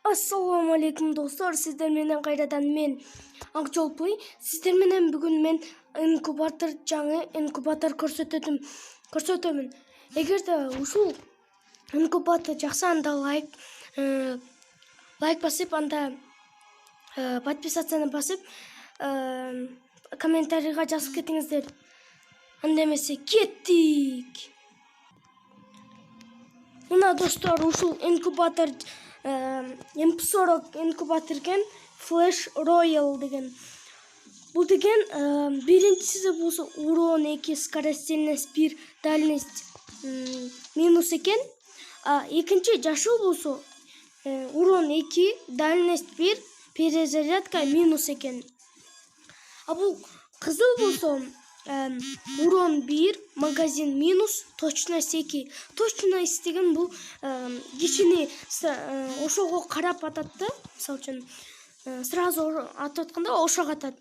Assalamu alaikum достар, сіздер менен кайрадан мен Акжол Плей. Сіздер менен бүгүн мен жаңы инкубатор көрсөтөмүн. Эгерде ушул инкубатор жакса, анда лайк басып, анда подписацияны басып, комментарийга жазып кетиңиздер. Анда эмесе кеттик. Мына достор, ушул инкубатор MP40 инкубатор экен, Flash Royal деген. Бул деген биринчиси болсо урон 2, скоростельность 1, дальность минус экен. Экинчи жашыл болсо урон 2, дальность 1, перезарядка минус экен. Бул кызыл болсо урон 1, магазин минус, точность 2. Точность деген бул кишини ошого карап атат да, мисалы үчүн сразу атып атканда ошого атат.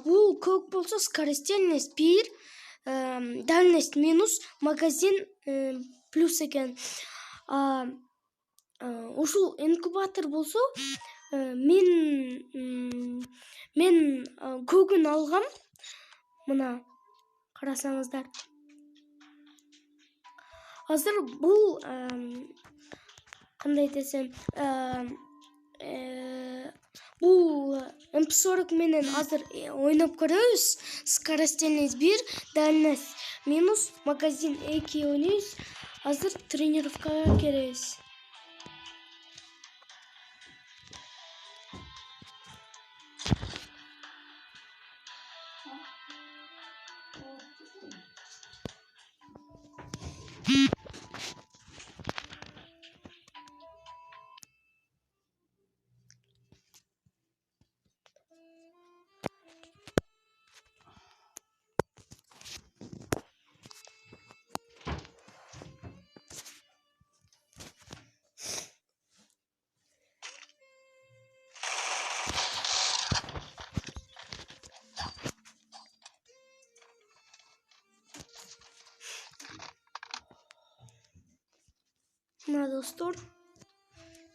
Бул көк болсо скоростельность 1, дальность минус, магазин плюс экен. Ушул инкубатор болсо мен көгүн алгам. Мына карасаңыздар. Азыр бул кандай десем, бул MP40 менен азыр ойноп көрөбүз. Скоростельность 1, дальность минус, магазин 2 ойнойбуз. Азыр тренировкага келебиз. Мына достор,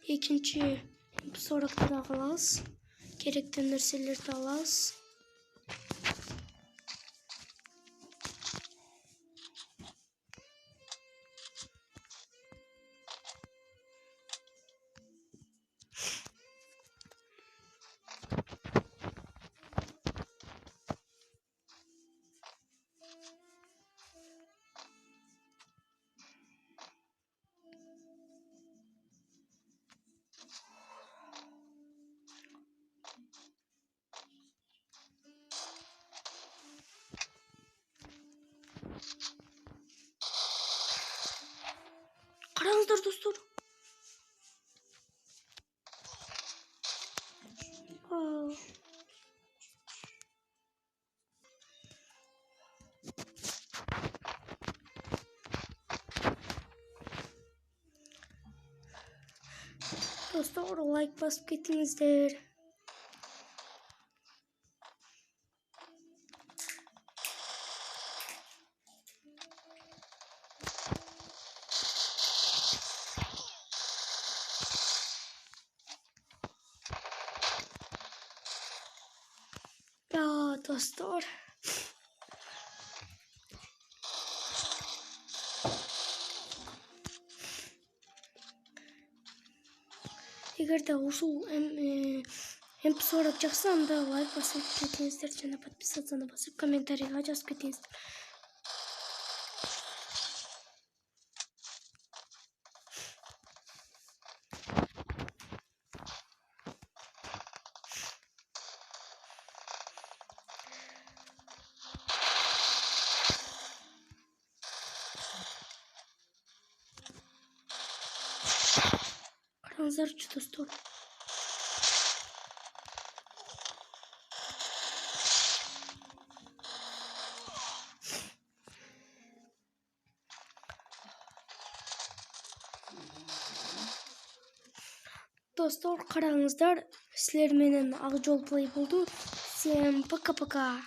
экинчи MP40-ты алабыз. Керектүү нерселерди алабыз. Караңыздар достор. Достор, лайк басып кетиңиздер. Достор, эгерде ушул MP40 жакса, анда лайк басып кетиңиздер жана подписацияны басып комментарийга жазып кетиңиздер. Караңыздарчы достор. Достор, караңыздар, силер менен Акжол Плей болду. Всем пока-пока.